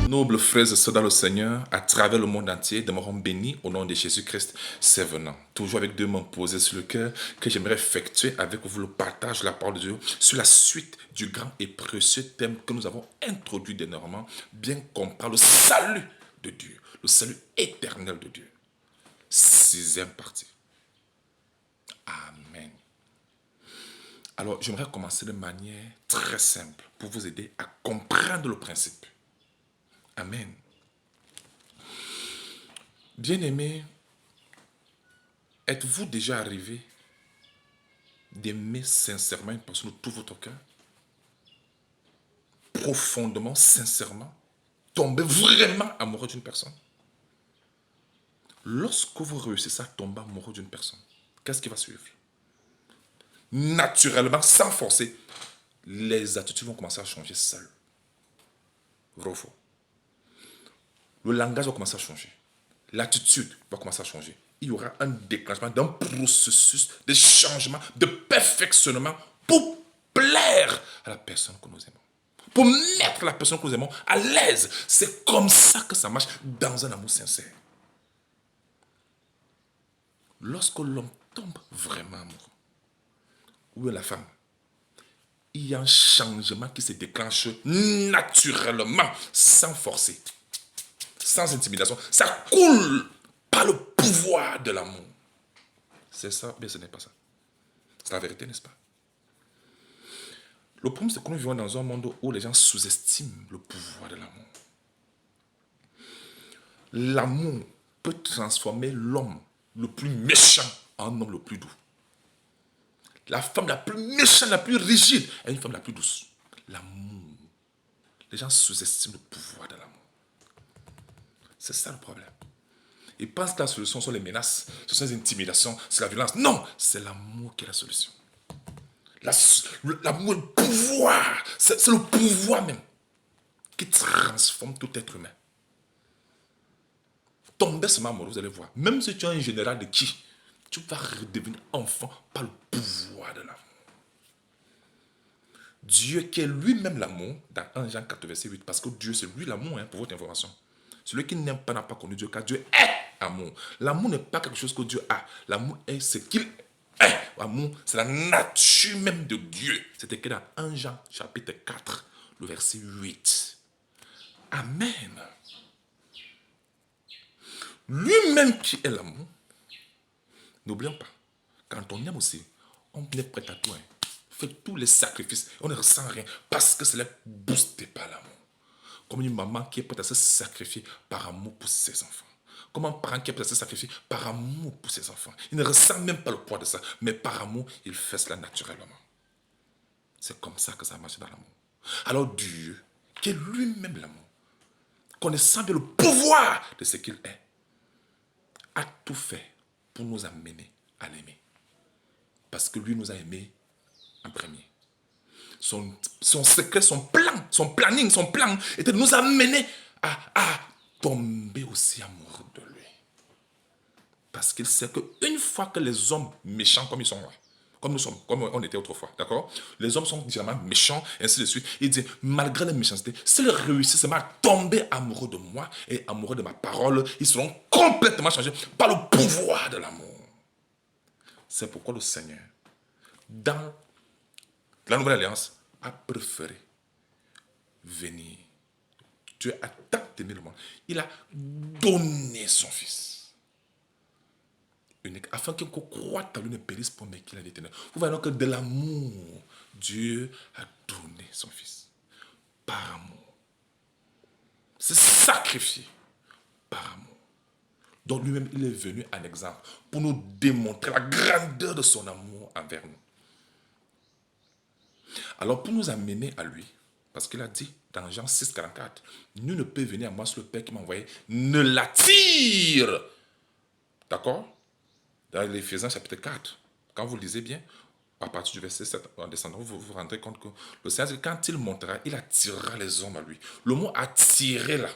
Nobles frères et sœurs dans le Seigneur, à travers le monde entier, demeurons bénis au nom de Jésus-Christ, c'est venant. Toujours avec deux mains posées sur le cœur, que j'aimerais effectuer avec vous le partage de la parole de Dieu sur la suite du grand et précieux thème que nous avons introduit dernièrement, bien comprendre le salut de Dieu, le salut éternel de Dieu. Sixième partie. Amen. Alors, j'aimerais commencer de manière très simple pour vous aider à comprendre le principe. Amen. Bien-aimés, êtes-vous déjà arrivé d'aimer sincèrement une personne de tout votre cœur? Profondément, sincèrement? Tomber vraiment amoureux d'une personne? Lorsque vous réussissez à tomber amoureux d'une personne, qu'est-ce qui va suivre? Naturellement, sans forcer, les attitudes vont commencer à changer seules. Vrai ou faux? Le langage va commencer à changer. L'attitude va commencer à changer. Il y aura un déclenchement d'un processus de changement, de perfectionnement pour plaire à la personne que nous aimons. Pour mettre la personne que nous aimons à l'aise. C'est comme ça que ça marche dans un amour sincère. Lorsque l'homme tombe vraiment amoureux, ou la femme, il y a un changement qui se déclenche naturellement, sans forcer, sans intimidation. Ça coule par le pouvoir de l'amour. C'est ça, mais ce n'est pas ça. C'est la vérité, n'est-ce pas? Le problème, c'est que nous vivons dans un monde où les gens sous-estiment le pouvoir de l'amour. L'amour peut transformer l'homme le plus méchant en homme le plus doux. La femme la plus méchante, la plus rigide, est une femme la plus douce. L'amour. Les gens sous-estiment le pouvoir de l'amour. C'est ça le problème. Ils pensent que la solution sont les menaces, ce sont les intimidations, c'est la violence. Non, c'est l'amour qui est la solution. L'amour, le pouvoir, c'est le pouvoir même qui transforme tout être humain. Tombez seulement amoureux, vous allez voir. Même si tu es un général de qui, tu vas redevenir enfant par le pouvoir de l'amour. Dieu qui est lui-même l'amour, dans 1 Jean 4, verset 8, parce que Dieu c'est lui l'amour, pour votre information. Celui qui n'aime pas n'a pas connu Dieu, car Dieu est amour. L'amour n'est pas quelque chose que Dieu a. L'amour est ce qu'il est. L'amour, c'est la nature même de Dieu. C'est écrit dans 1 Jean chapitre 4, le verset 8. Amen. Lui-même qui est l'amour, n'oublions pas, quand on aime aussi, on est prêt à tout. Fait tous les sacrifices, on ne ressent rien parce que cela est boosté par l'amour. Comme une maman qui est prête à se sacrifier par amour pour ses enfants. Comme un parent qui est prêt à se sacrifier par amour pour ses enfants. Il ne ressent même pas le poids de ça, mais par amour, il fait cela naturellement. C'est comme ça que ça marche dans l'amour. Alors Dieu, qui est lui-même l'amour, connaissant bien le pouvoir de ce qu'il est, a tout fait pour nous amener à l'aimer. Parce que lui nous a aimés en premier. Son secret, son plan, son planning, son plan était de nous amener à tomber aussi amoureux de lui. Parce qu'il sait qu'une fois que les hommes méchants comme ils sont là, comme nous sommes, comme on était autrefois, d'accord? Les hommes sont généralement méchants, et ainsi de suite. Il dit, malgré la méchanceté, s'ils réussissent à tomber amoureux de moi et amoureux de ma parole, ils seront complètement changés par le pouvoir de l'amour. C'est pourquoi le Seigneur, dans la nouvelle alliance, a préféré venir. Dieu a tant aimé le monde. Il a donné son Fils unique, afin que croit en lui ne périsse pas, mais qu'il ait l'éternel. Vous voyez donc que de l'amour, Dieu a donné son Fils. Par amour. C'est sacrifié par amour. Donc lui-même, il est venu en exemple pour nous démontrer la grandeur de son amour envers nous. Alors pour nous amener à lui, parce qu'il a dit dans Jean 6, 44, nul ne peut venir à moi si le Père qui m'a envoyé ne l'attire. D'accord? Dans l'Éphésiens chapitre 4, quand vous lisez bien, à partir du verset 7, en descendant, vous vous rendrez compte que le Seigneur, quand il montera, il attirera les hommes à lui. Le mot attirer là,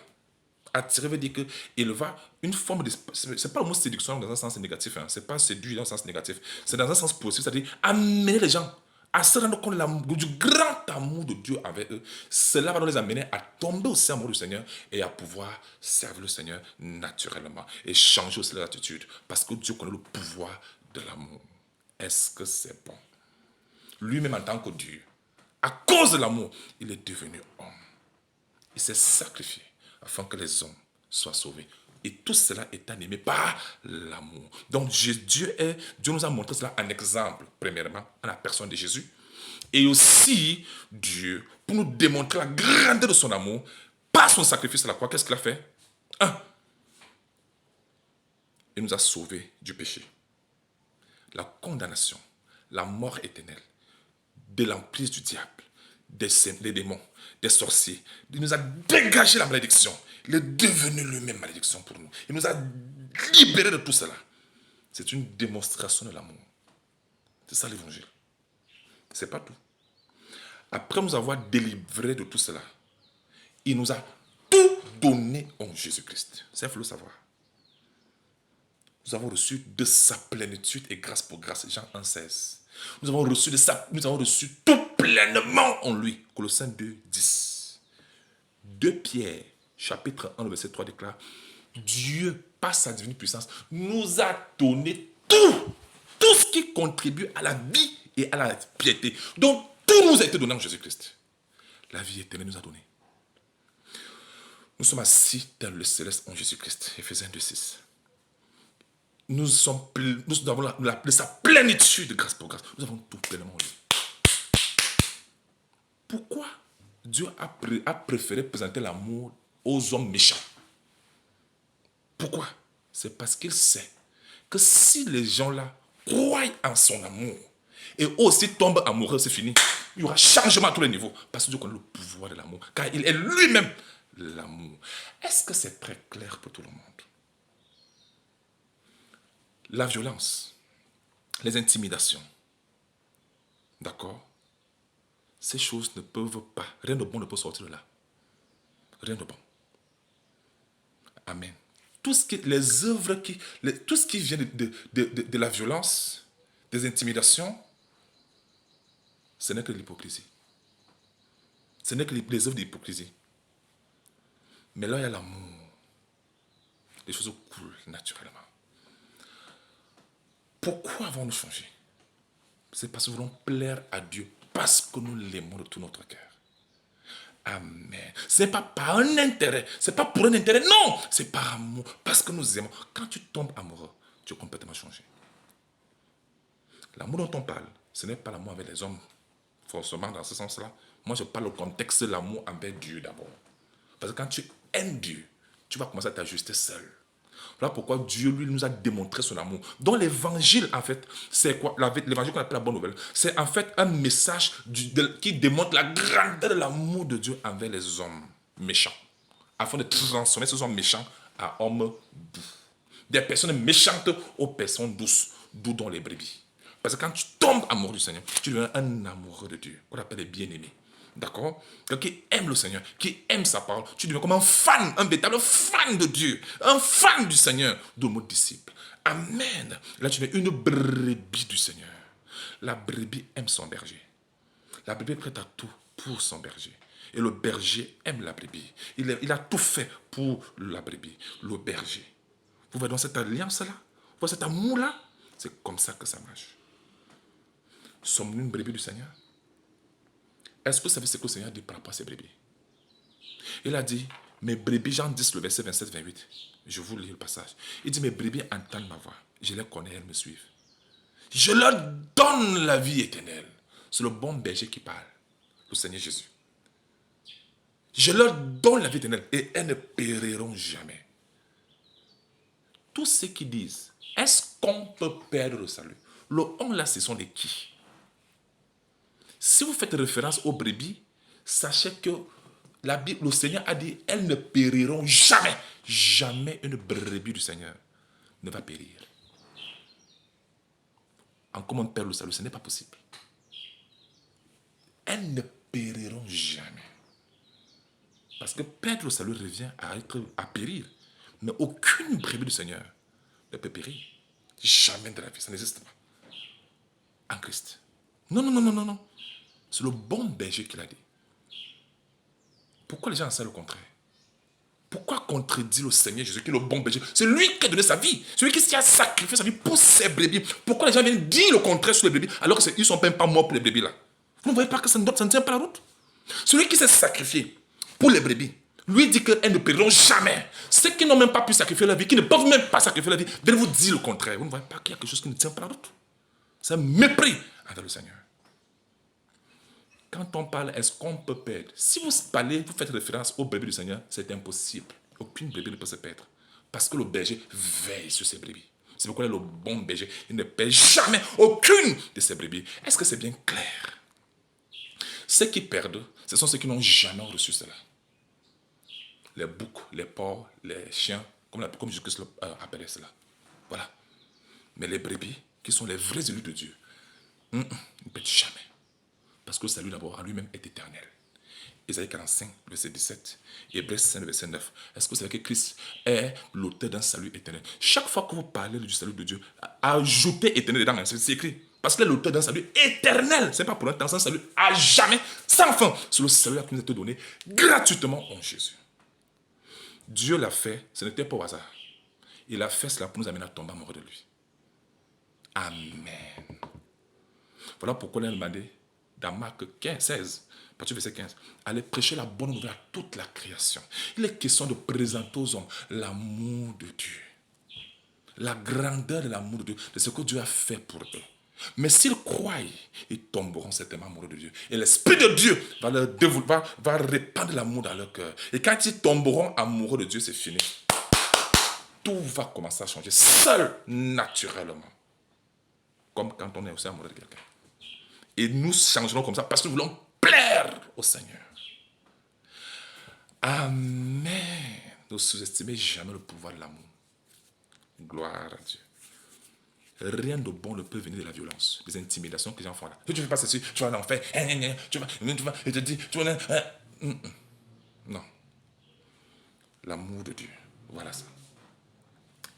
attirer veut dire qu'il va une forme de... C'est pas le mot séduction dans un sens négatif, c'est pas séduire dans un sens négatif, c'est dans un sens positif, c'est-à-dire amener les gens à se rendre compte du grand amour de Dieu avec eux, cela va les amener à tomber aussi amoureux du Seigneur et à pouvoir servir le Seigneur naturellement et changer aussi leur attitude parce que Dieu connaît le pouvoir de l'amour. Est-ce que c'est bon? Lui-même en tant que Dieu, à cause de l'amour, il est devenu homme. Il s'est sacrifié afin que les hommes soient sauvés. Et tout cela est animé par l'amour. Donc Dieu nous a montré cela en exemple, premièrement, en la personne de Jésus. Et aussi, Dieu, pour nous démontrer la grandeur de son amour, par son sacrifice à la croix, qu'est-ce qu'il a fait? Un, il nous a sauvés du péché, la condamnation, la mort éternelle, de l'emprise du diable, des démons, des sorciers. Il nous a dégagé la malédiction. Il est devenu lui-même malédiction pour nous. Il nous a libérés de tout cela. C'est une démonstration de l'amour. C'est ça l'évangile. C'est pas tout. Après nous avoir délivrés de tout cela, il nous a tout donné en Jésus-Christ. Ça, il faut le savoir. Nous avons reçu de sa plénitude et grâce pour grâce. Jean 1,16. Nous avons reçu tout pleinement en lui. Colossiens 2, 10. 2 Pierre, chapitre 1, le verset 3 déclare, Dieu, par sa divine puissance, nous a donné tout ce qui contribue à la vie et à la piété. Donc, tout nous a été donné en Jésus-Christ. La vie éternelle nous a donné. Nous sommes assis dans le céleste en Jésus-Christ. Éphésiens 2, 6. Nous avons sa plénitude de grâce pour grâce. Nous avons tout pleinement en lui. Pourquoi Dieu a préféré présenter l'amour aux hommes méchants? Pourquoi? C'est parce qu'il sait que si les gens-là croient en son amour et aussi tombent amoureux, c'est fini. Il y aura changement à tous les niveaux parce que Dieu connaît le pouvoir de l'amour, car il est lui-même l'amour. Est-ce que c'est très clair pour tout le monde? La violence, les intimidations, d'accord? Ces choses ne peuvent pas, rien de bon ne peut sortir de là. Rien de bon. Amen. Tout ce qui vient de la violence, des intimidations, ce n'est que l'hypocrisie. Ce n'est que les œuvres d'hypocrisie. Mais là, il y a l'amour. Les choses coulent naturellement. Pourquoi avons-nous changé? C'est parce que nous voulons plaire à Dieu, parce que nous l'aimons de tout notre cœur. Amen. Ce n'est pas par un intérêt, ce n'est pas pour un intérêt, non, c'est par amour, parce que nous aimons. Quand tu tombes amoureux, tu es complètement changé. L'amour dont on parle, ce n'est pas l'amour avec les hommes, forcément dans ce sens-là. Moi, je parle au contexte de l'amour envers Dieu d'abord. Parce que quand tu aimes Dieu, tu vas commencer à t'ajuster seul. Voilà pourquoi Dieu, lui, nous a démontré son amour. Donc l'évangile, en fait, c'est quoi? L'évangile qu'on appelle la bonne nouvelle, c'est en fait un message qui démontre la grandeur de l'amour de Dieu envers les hommes méchants, afin de transformer ces hommes méchants à hommes doux. Des personnes méchantes aux personnes douces, doux dans les brebis. Parce que quand tu tombes amoureux du Seigneur, tu deviens un amoureux de Dieu, qu'on appelle les bien-aimés. D'accord? Quelqu'un qui aime le Seigneur, qui aime sa parole, tu deviens comme un fan, un véritable fan de Dieu, un fan du Seigneur, de mon disciple. Amen. Là, tu deviens une brebis du Seigneur. La brebis aime son berger. La brebis est prête à tout pour son berger. Et le berger aime la brebis. Il a tout fait pour la brebis, le berger. Vous voyez dans cette alliance-là, vous voyez cet amour-là, c'est comme ça que ça marche. Sommes-nous une brebis du Seigneur? Est-ce que vous savez ce que le Seigneur dit par rapport à ses brebis? Il a dit, mes brebis, Jean 10, le verset 27-28. Je vous lis le passage. Il dit, mes brebis entendent ma voix. Je les connais, elles me suivent. Je leur donne la vie éternelle. C'est le bon berger qui parle, le Seigneur Jésus. Je leur donne la vie éternelle et elles ne périront jamais. Tous ceux qui disent, est-ce qu'on peut perdre le salut? Le on là, ce sont les qui? Si vous faites référence aux brebis, sachez que le Seigneur a dit, elles ne périront jamais. Jamais une brebis du Seigneur ne va périr. En comment perdre le salut, ce n'est pas possible. Elles ne périront jamais. Parce que perdre le salut revient à périr. Mais aucune brebis du Seigneur ne peut périr. Jamais de la vie, ça n'existe pas. En Christ. Non, non, non, non, non, non. C'est le bon berger qui l'a dit. Pourquoi les gens enseignent le contraire? Pourquoi contredire le Seigneur Jésus qui est le bon berger? C'est lui qui a donné sa vie. Celui qui a sacrifié sa vie pour ses brebis. Pourquoi les gens viennent dire le contraire sur les brebis alors qu'ils ne sont même pas morts pour les brebis là? Vous ne voyez pas que ça ne tient pas la route? Celui qui s'est sacrifié pour les brebis, lui dit qu'elles ne périront jamais. Ceux qui n'ont même pas pu sacrifier leur vie, qui ne peuvent même pas sacrifier leur vie, viennent vous dire le contraire. Vous ne voyez pas qu'il y a quelque chose qui ne tient pas la route? C'est un mépris envers le Seigneur. Quand on parle, est-ce qu'on peut perdre? Si vous parlez, vous faites référence au brebis du Seigneur, c'est impossible. Aucune brebis ne peut se perdre. Parce que le berger veille sur ses brebis. C'est pourquoi il est le bon berger. Il ne perd jamais aucune de ses brebis. Est-ce que c'est bien clair? Ceux qui perdent, ce sont ceux qui n'ont jamais reçu cela. Les boucs, les porcs, les chiens, comme Jésus-Christ appelait cela. Voilà. Mais les brebis, qui sont les vrais élus de Dieu, ils ne perdent jamais. Parce que le salut d'abord en lui-même est éternel. Isaïe 45, verset 17. Et Hébreux 5, verset 9. Est-ce que vous savez que Christ est l'auteur d'un salut éternel? Chaque fois que vous parlez du salut de Dieu, ajoutez éternel dedans, c'est écrit. Parce qu'il est l'auteur d'un salut éternel. Ce n'est pas pour un temps, c'est un salut à jamais, sans fin. C'est le salut qui nous a été donné gratuitement en Jésus. Dieu l'a fait, ce n'était pas au hasard. Il a fait cela pour nous amener à tomber amoureux de lui. Amen. Voilà pourquoi il a demandé dans Marc 15, 16, à partir du verset 15, allez prêcher la bonne nouvelle à toute la création. Il est question de présenter aux hommes l'amour de Dieu. La grandeur de l'amour de Dieu, de ce que Dieu a fait pour eux. Mais s'ils croient, ils tomberont certainement amoureux de Dieu. Et l'Esprit de Dieu va répandre l'amour dans leur cœur. Et quand ils tomberont amoureux de Dieu, c'est fini. Tout va commencer à changer seul, naturellement. Comme quand on est aussi amoureux de quelqu'un. Et nous changerons comme ça parce que nous voulons plaire au Seigneur. Amen. Ne sous-estimez jamais le pouvoir de l'amour. Gloire à Dieu. Rien de bon ne peut venir de la violence, des intimidations que les gens font là. Tu ne fais pas ceci, tu vas en enfer. Tu vas, il te dit, tu vas. Non. L'amour de Dieu. Voilà ça.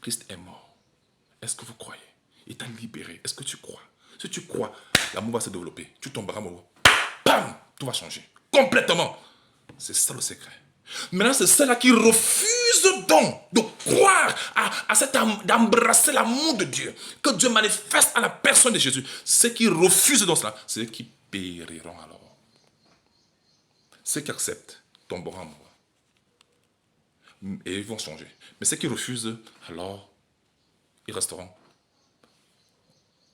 Christ est mort. Est-ce que vous croyez? Il t'a libéré. Est-ce que tu crois? Si tu crois, l'amour va se développer. Tu tomberas amoureux. Bam! Tout va changer. Complètement. C'est ça le secret. Maintenant, c'est ceux-là qui refusent donc de croire d'embrasser l'amour de Dieu, que Dieu manifeste à la personne de Jésus. Ceux qui refusent donc cela, c'est ceux qui périront alors. Ceux qui acceptent tomberont amoureux. Et ils vont changer. Mais ceux qui refusent, alors, ils resteront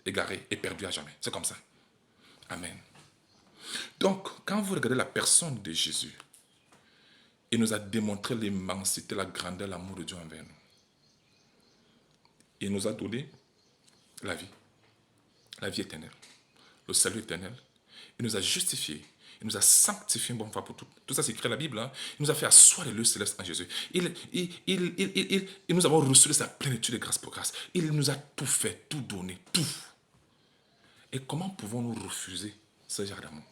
égarés et perdus à jamais. C'est comme ça. Amen. Donc, quand vous regardez la personne de Jésus, il nous a démontré l'immensité, la grandeur, l'amour de Dieu envers nous. Il nous a donné la vie éternelle, le salut éternel. Il nous a justifiés, il nous a sanctifiés une bonne fois pour toutes. Tout ça, c'est écrit dans la Bible. Hein? Il nous a fait asseoir les lieux célestes en Jésus. Nous avons reçu de sa plénitude de grâce pour grâce. Il nous a tout fait, tout donné, tout. Et comment pouvons-nous refuser ce genre d'amour?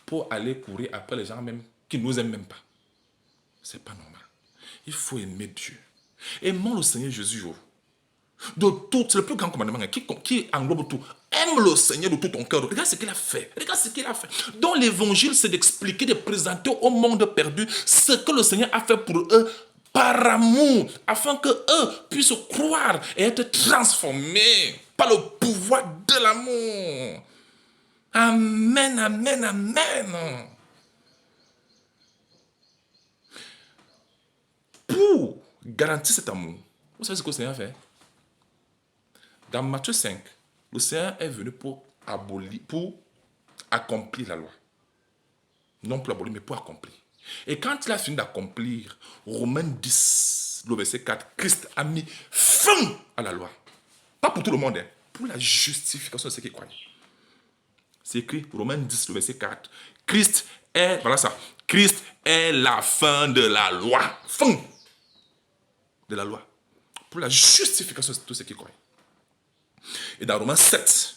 Pour aller courir après les gens même qui ne nous aiment même pas. C'est pas normal. Il faut aimer Dieu. Aimons le Seigneur Jésus. De tout, c'est le plus grand commandement qui englobe tout. Aime le Seigneur de tout ton cœur. Regarde ce qu'il a fait. Regarde ce qu'il a fait. Donc l'évangile, c'est d'expliquer, de présenter au monde perdu ce que le Seigneur a fait pour eux par amour, afin que eux puissent croire et être transformés par le pouvoir de l'amour. Amen, amen, amen. Pour garantir cet amour, vous savez ce que le Seigneur a fait? Dans Matthieu 5, le Seigneur est venu pour accomplir la loi. Non pour abolir, mais pour accomplir. Et quand il a fini d'accomplir, Romains 10, le verset 4, Christ a mis fin à la loi. Pas pour tout le monde, hein, pour la justification de ceux qui croient. C'est écrit, Romains 10, le verset 4. Christ est la fin de la loi. Fin de la loi. Pour la justification de tous ceux qui croient. Et dans Romains 7,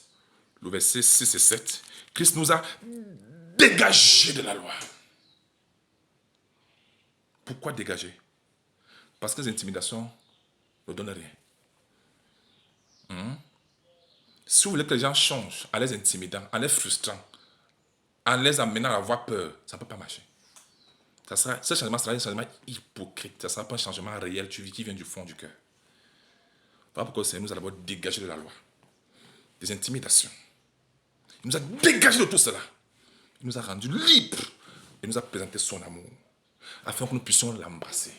le verset 6 et 7, Christ nous a dégagés de la loi. Pourquoi dégager? Parce que les intimidations ne donnent rien. Si vous voulez que les gens changent en les intimidant, en les frustrant, en les amenant à avoir peur, ça ne peut pas marcher. Ce changement sera un changement hypocrite. Ça ne sera pas un changement réel qui vient du fond du cœur. Voilà pourquoi le Seigneur nous a d'abord dégagé de la loi, des intimidations. Il nous a dégagé de tout cela. Il nous a rendus libres. Il nous a présenté son amour, afin que nous puissions l'embrasser,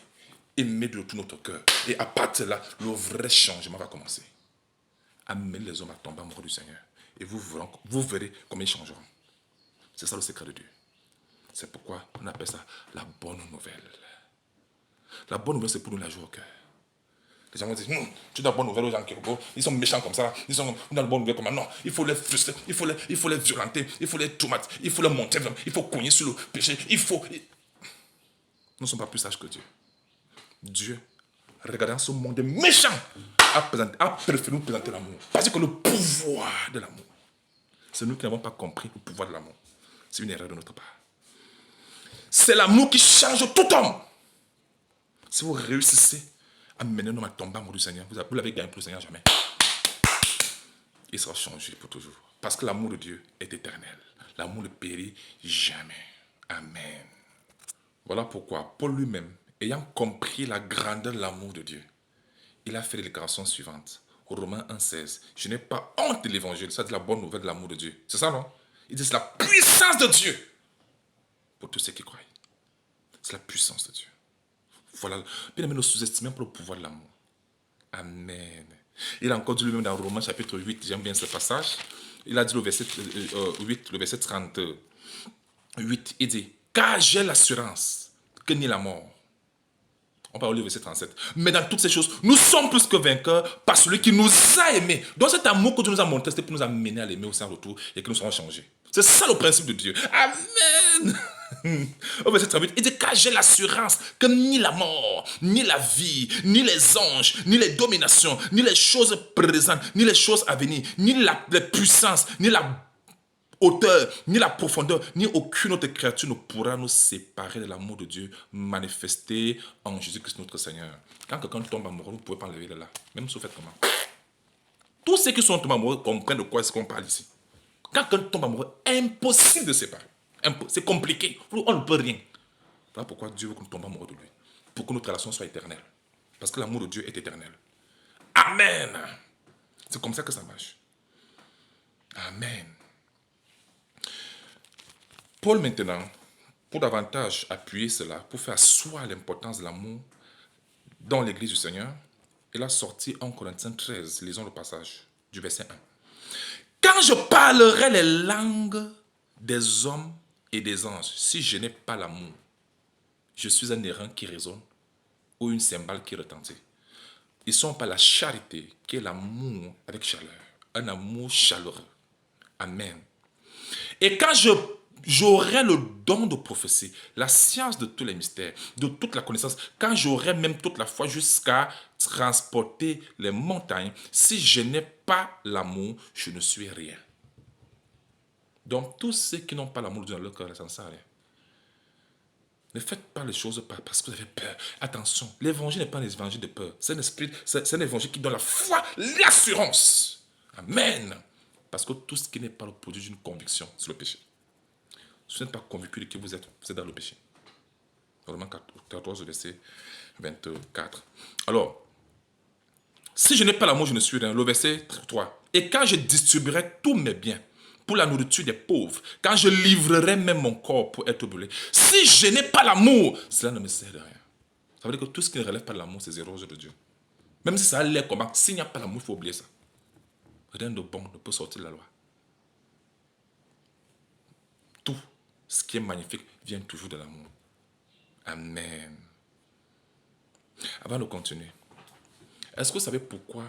aimer de tout notre cœur. Et à partir de là, le vrai changement va commencer. Amenez les hommes à tomber amoureux du Seigneur. Et vous verrez comment ils changeront. C'est ça le secret de Dieu. C'est pourquoi on appelle ça la bonne nouvelle. La bonne nouvelle, c'est pour nous la joie au cœur. Les gens vont dire, tu donnes la bonne nouvelle aux gens qui ils sont méchants comme ça, ils sont dans la bonne nouvelle comme ça. Non, il faut les frustrer, il faut les violenter, il faut les tomater, il faut les monter, il faut cogner sur le péché, Nous ne sommes pas plus sages que Dieu. Dieu, regardant ce monde méchant, a préféré nous présenter l'amour. Parce que le pouvoir de l'amour, c'est nous qui n'avons pas compris le pouvoir de l'amour. C'est une erreur de notre part. C'est l'amour qui change tout homme. Si vous réussissez à mener un homme à tomber amoureux du Seigneur, vous l'avez gagné pour le Seigneur jamais. Il sera changé pour toujours. Parce que l'amour de Dieu est éternel. L'amour ne périt jamais. Amen. Voilà pourquoi Paul lui-même, ayant compris la grandeur de l'amour de Dieu, il a fait les déclarations suivantes. Romains 1,16. Je n'ai pas honte de l'évangile. Ça, c'est la bonne nouvelle de l'amour de Dieu. C'est ça, non? Il dit c'est la puissance de Dieu pour tous ceux qui croient. C'est la puissance de Dieu. Voilà. Bien aimé, ne sous-estimons pas le pouvoir de l'amour. Amen. Il a encore dit lui-même dans Romains chapitre 8, j'aime bien ce passage. Il a dit le verset 8, le verset 38, il dit, car j'ai l'assurance que ni la mort. On parle au verset 37. Mais dans toutes ces choses, nous sommes plus que vainqueurs par celui qui nous a aimés. Donc cet amour que Dieu nous a montré, c'était pour nous amener à l'aimer au sein retour et que nous serons changés. C'est ça le principe de Dieu. Amen. Au verset 38, il dit car j'ai l'assurance que ni la mort, ni la vie, ni les anges, ni les dominations, ni les choses présentes, ni les choses à venir, ni les puissances, ni la hauteur, ni la profondeur, ni aucune autre créature ne pourra nous séparer de l'amour de Dieu manifesté en Jésus-Christ notre Seigneur. Quand quelqu'un tombe amoureux, vous ne pouvez pas enlever de là. Même si vous faites comment. Tous ceux qui sont tombés amoureux comprennent de quoi est-ce qu'on parle ici. Quand quelqu'un tombe amoureux, impossible de séparer. C'est compliqué. On ne peut rien. Voilà pourquoi Dieu veut que nous tombions amoureux de lui. Pour que notre relation soit éternelle. Parce que l'amour de Dieu est éternel. Amen. C'est comme ça que ça marche. Amen. Paul maintenant, pour davantage appuyer cela, pour faire asseoir l'importance de l'amour dans l'église du Seigneur, il a sorti en Corinthiens 13, lisons le passage du verset 1. Quand je parlerai les langues des hommes et des anges, si je n'ai pas l'amour, je suis un airain qui résonne ou une cymbale qui retentit. Ils sont pas la charité qui est l'amour avec chaleur, un amour chaleureux. Amen. Et quand j'aurai le don de prophétie, la science de tous les mystères, de toute la connaissance, quand j'aurai même toute la foi jusqu'à transporter les montagnes, si je n'ai pas l'amour, je ne suis rien. Donc, tous ceux qui n'ont pas l'amour de Dieu dans leur cœur, ça ne sert à rien. Ne faites pas les choses parce que vous avez peur. Attention, l'évangile n'est pas un évangile de peur. C'est un évangile qui donne la foi, l'assurance. Amen. Parce que tout ce qui n'est pas le produit d'une conviction, c'est le péché. Si vous n'êtes pas convaincu de qui vous êtes dans le péché. Romains 14, verset 24. Alors, si je n'ai pas l'amour, je ne suis rien. Le verset 3. Et quand je distribuerai tous mes biens pour la nourriture des pauvres, quand je livrerai même mon corps pour être brûlé, si je n'ai pas l'amour, cela ne me sert de rien. Ça veut dire que tout ce qui ne relève pas de l'amour, c'est zéro aux yeux de Dieu. Même si ça a l'air comment, s'il n'y a pas l'amour, il faut oublier ça. Rien de bon ne peut sortir de la loi. Tout ce qui est magnifique vient toujours de l'amour. Amen. Avant de continuer, est-ce que vous savez pourquoi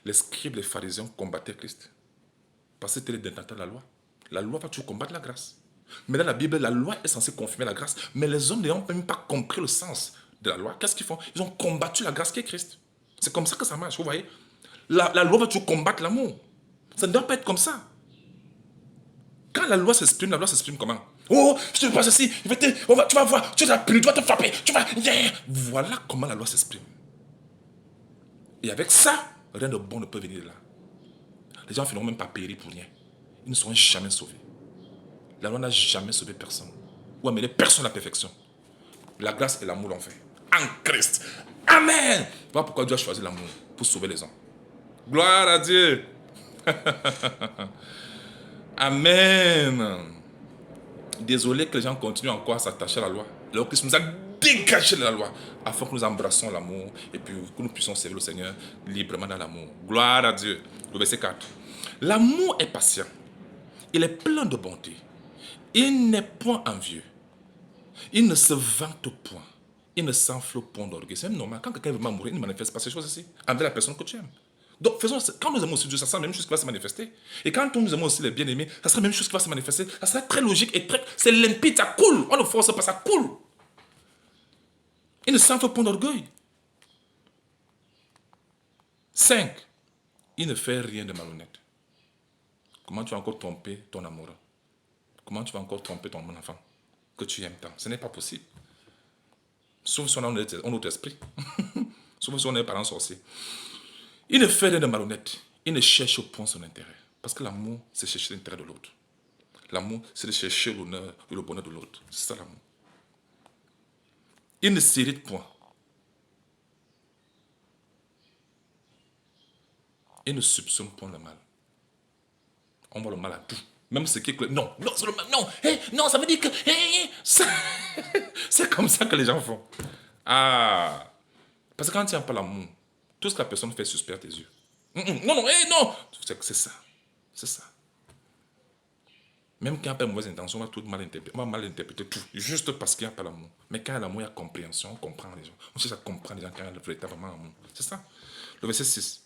les scribes, les pharisiens combattaient Christ? Parce que c'était les détenteurs de la loi. La loi va toujours combattre la grâce. Mais dans la Bible, la loi est censée confirmer la grâce. Mais les hommes n'ayant même pas compris le sens de la loi, qu'est-ce qu'ils font? Ils ont combattu la grâce qui est Christ. C'est comme ça que ça marche, vous voyez. La loi va toujours combattre l'amour. Ça ne doit pas être comme ça. Quand la loi s'exprime comment? Oh, je te passe ceci, tu vas voir, tu vas punir, tu vas te frapper, tu vas... Yeah. Voilà comment la loi s'exprime. Et avec ça, rien de bon ne peut venir de là. les gens finiront même pas périr pour rien. Ils ne seront jamais sauvés. La loi n'a jamais sauvé personne ou amené personne à la perfection. La grâce et l'amour l'ont fait. En Christ. Amen. Voilà pourquoi Dieu a choisi l'amour pour sauver les gens. Gloire à Dieu. Amen. Désolé que les gens continuent encore à s'attacher à la loi. Alors Christ nous a dégagé de la loi afin que nous embrassions l'amour et puis que nous puissions servir le Seigneur librement dans l'amour. Gloire à Dieu. Le verset 4. L'amour est patient. Il est plein de bonté. Il n'est point envieux. Il ne se vante point. Il ne s'enfle point d'orgueil. C'est même normal. Quand quelqu'un veut mourir, il ne manifeste pas ces choses-ci envers la personne que tu aimes. Donc, quand nous aimons aussi Dieu, ça sera la même chose qui va se manifester. Et quand nous aimons aussi les bien-aimés, ça sera la même chose qui va se manifester. Ça sera très logique et c'est limpide, ça coule. On ne force pas, ça coule. Il ne s'enfle point d'orgueil. 5. Il ne fait rien de malhonnête. Comment tu vas encore tromper ton amoureux? Comment tu vas encore tromper ton enfant que tu aimes tant? Ce n'est pas possible. Sauf si on a un autre esprit. Sauf si on est parents sorciers. Il ne fait rien de malhonnête. Il ne cherche point son intérêt. Parce que l'amour, c'est chercher l'intérêt de l'autre. L'amour, c'est de chercher l'honneur et le bonheur de l'autre. C'est ça l'amour. Il ne s'irrite point. Il ne soupçonne point le mal. On voit le mal à tout. Même ce qui est... Non, non, c'est le mal. Non, hey, non, ça veut dire que... Hey, c'est comme ça que les gens font. Ah. Parce que quand tu n'as pas l'amour, tout ce que la personne fait suspect à tes yeux. Non, non, hey, non. C'est ça. C'est ça. Même quand il n'y a pas de mauvaise intention, on va mal interpréter tout, juste parce qu'il n'y a pas l'amour. Mais quand il y a l'amour, il y a compréhension, on comprend les gens. On cherche à comprendre les gens quand il y a véritablement l'amour. C'est ça. Le verset 6.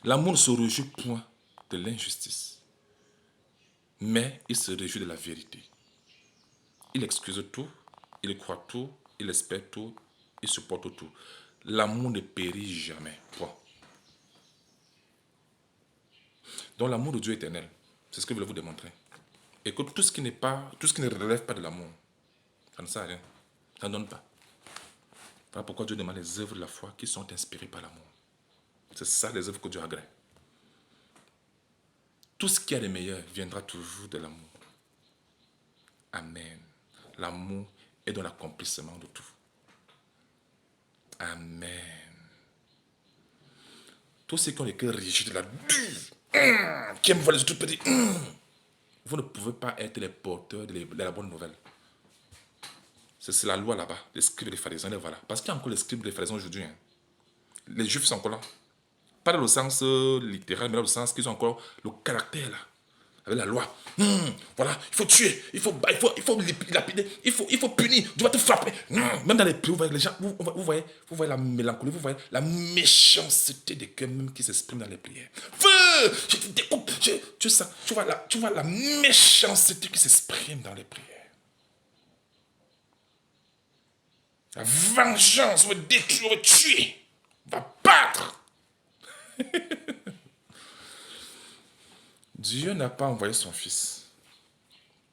L'amour ne se réjouit point de l'injustice, mais il se réjouit de la vérité. Il excuse tout, il croit tout, il espère tout, il supporte tout. L'amour ne périt jamais. Point. Donc l'amour de Dieu est éternel. C'est ce que je voulais vous démontrer. Et que tout ce qui ne relève pas de l'amour, ça ne sert à rien. Ça ne donne pas. Voilà pourquoi Dieu demande les œuvres de la foi qui sont inspirées par l'amour. C'est ça les œuvres que Dieu agrée. Tout ce qui est de meilleur viendra toujours de l'amour. Amen. L'amour est dans l'accomplissement de tout. Amen. Tous ceux qui ont les cœurs rigides, la dure, qui aiment voir les autres petits, vous ne pouvez pas être les porteurs de la bonne nouvelle. C'est la loi là-bas, les scribes et les pharisiens, les voilà. Parce qu'il y a encore les scribes et les pharisiens aujourd'hui. Hein. Les juifs sont encore là. Pas dans le sens littéral, mais dans le sens qu'ils ont encore le caractère là. Avec la loi. Voilà, il faut tuer, il faut lapider, il faut punir, tu vas te frapper. Même dans les pays, vous voyez les gens, vous voyez la mélancolie, vous voyez la méchanceté des cœurs même qui s'exprime dans les prières. Feu, je te découpe, tu vois la méchanceté qui s'exprime dans les prières. La vengeance, on va détruire, on va tuer, on va battre. Dieu n'a pas envoyé son fils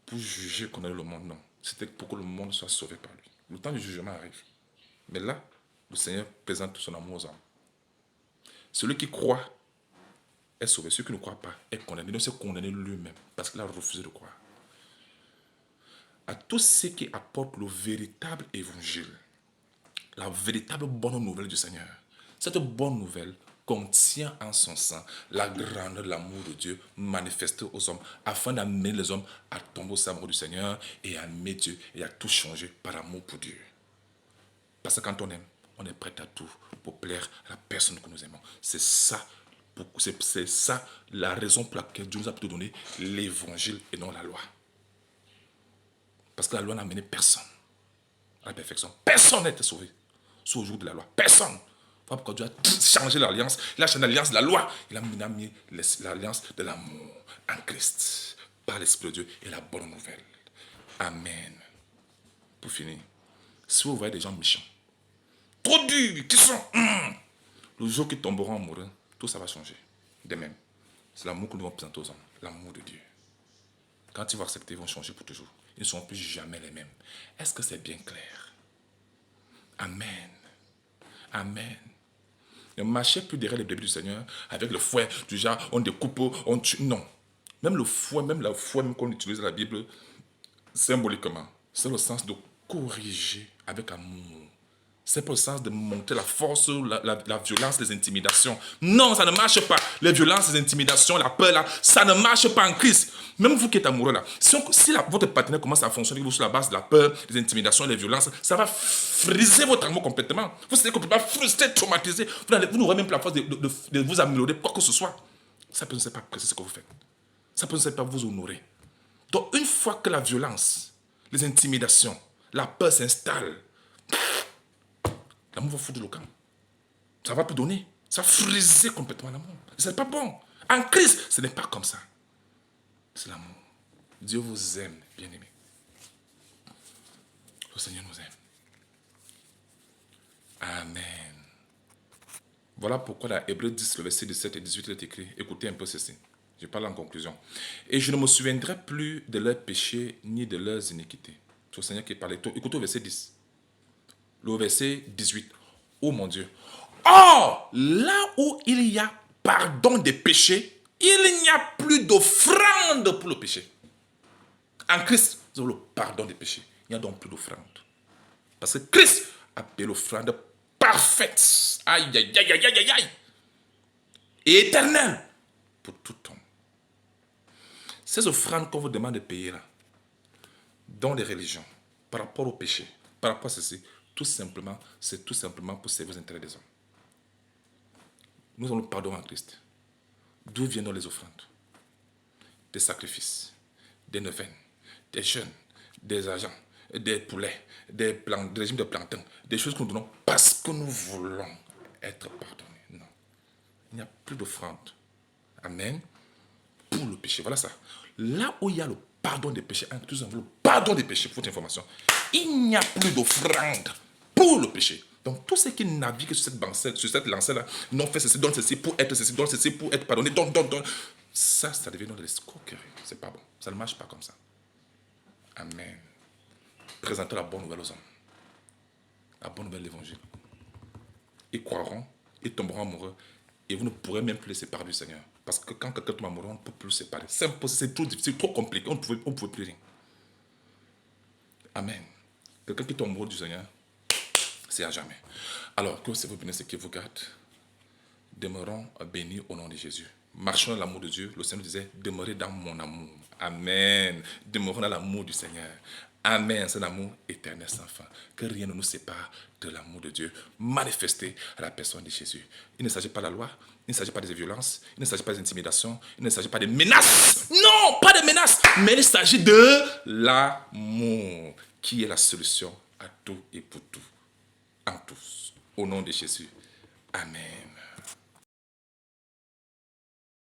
pour juger, condamner le monde, non. C'était pour que le monde soit sauvé par lui. Le temps du jugement arrive. Mais là, le Seigneur présente son amour aux hommes. Celui qui croit est sauvé. Celui qui ne croit pas est condamné. Il doit se condamner lui-même parce qu'il a refusé de croire. À tous ceux qui apportent le véritable évangile, la véritable bonne nouvelle du Seigneur, cette bonne nouvelle contient en son sein la grandeur de l'amour de Dieu manifesté aux hommes, afin d'amener les hommes à tomber au amour du Seigneur et à aimer Dieu et à tout changer par amour pour Dieu. Parce que quand on aime, on est prêt à tout pour plaire à la personne que nous aimons. C'est ça la raison pour laquelle Dieu nous a plutôt donné l'évangile et non la loi. Parce que la loi n'a amené personne à la perfection. Personne n'a été sauvé sous le jour de la loi. Personne. Voilà pourquoi Dieu a changé l'alliance. Il a changé l'alliance de la loi. Il a mis l'alliance de l'amour en Christ. Par l'Esprit de Dieu et la bonne nouvelle. Amen. Pour finir, si vous voyez des gens méchants, trop durs, qui sont... le jour qu'ils tomberont amoureux, tout ça va changer. De même. C'est l'amour que nous allons présenter aux hommes. L'amour de Dieu. Quand ils vont accepter, ils vont changer pour toujours. Ils ne seront plus jamais les mêmes. Est-ce que c'est bien clair? Amen. Amen. Ne marchez plus derrière les bébés du Seigneur avec le fouet, du genre, on découpe, on tue. Non. Même le fouet, même la fouet même qu'on utilise dans la Bible, symboliquement, c'est le sens de corriger avec amour. C'est pour le sens de montrer la force, la violence, les intimidations. Non, ça ne marche pas. Les violences, les intimidations, la peur, là, ça ne marche pas en Christ. Même vous qui êtes amoureux, là, si votre partenaire commence à fonctionner sur la base de la peur, les intimidations, les violences, ça va friser votre amour complètement. Vous serez complètement frustré, traumatisé. Vous n'aurez même pas la force de vous améliorer, quoi que ce soit. Ça peut ne pas apprécier ce que vous faites. Ça peut ne pas vous honorer. Donc, une fois que la violence, les intimidations, la peur s'installent, l'amour va foutre le camp. Ça va plus donner. Ça va friser complètement l'amour. Ce n'est pas bon. En Christ, ce n'est pas comme ça. C'est l'amour. Dieu vous aime, bien-aimés. Le Seigneur nous aime. Amen. Voilà pourquoi dans Hébreux 10, le verset 17 et 18, il est écrit. Écoutez un peu ceci. Je parle en conclusion. Et je ne me souviendrai plus de leurs péchés ni de leurs iniquités. C'est le Seigneur qui parlait. Écoutez au verset 10. Le verset 18. Oh mon Dieu. Or, là où il y a pardon des péchés, il n'y a plus d'offrande pour le péché. En Christ, nous avons le pardon des péchés. Il n'y a donc plus d'offrande. Parce que Christ a payé l'offrande parfaite. Aïe, aïe, aïe, aïe, aïe, aïe. Et éternelle pour tout homme. Ces offrandes qu'on vous demande de payer là, dans les religions, par rapport au péché, par rapport à ceci, c'est tout simplement pour servir les intérêts des hommes. Nous avons le pardon en Christ. D'où viennent les offrandes? Des sacrifices, des neuvaines, des jeûnes, des agents, des poulets, des régimes de plantains, des choses que nous donnons parce que nous voulons être pardonnés. Non. Il n'y a plus d'offrande. Amen. Pour le péché. Voilà ça. Là où il y a le pardon des péchés, nous avons le pardon des péchés, pour votre information, il n'y a plus d'offrande pour le péché. Donc, tous ceux qui naviguent sur cette lancée-là, n'ont fait ceci, donnent ceci pour être ceci, donnent ceci pour être pardonné, donne. Ça devient de l'escroquerie. C'est pas bon. Ça ne marche pas comme ça. Amen. Présentez la bonne nouvelle aux hommes. La bonne nouvelle de l'évangile. Ils croiront, ils tomberont amoureux, et vous ne pourrez même plus les séparer du Seigneur. Parce que quand quelqu'un tombe amoureux, on ne peut plus le séparer. C'est impossible, c'est trop difficile, trop compliqué, on ne pouvait plus rien. Amen. Quelqu'un qui tombe amoureux du Seigneur, c'est à jamais. Alors, que c'est vous bénisse, qui vous garde. Demeurons bénis au nom de Jésus. Marchons dans l'amour de Dieu. Le Seigneur disait, demeurez dans mon amour. Amen. Demeurons dans l'amour du Seigneur. Amen. C'est l'amour éternel sans fin. Que rien ne nous sépare de l'amour de Dieu manifesté à la personne de Jésus. Il ne s'agit pas de la loi. Il ne s'agit pas des violences. Il ne s'agit pas des intimidations. Il ne s'agit pas des menaces. Non, pas de menaces. Mais il s'agit de l'amour qui est la solution à tout et pour tout. En tous. Au nom de Jésus. Amen.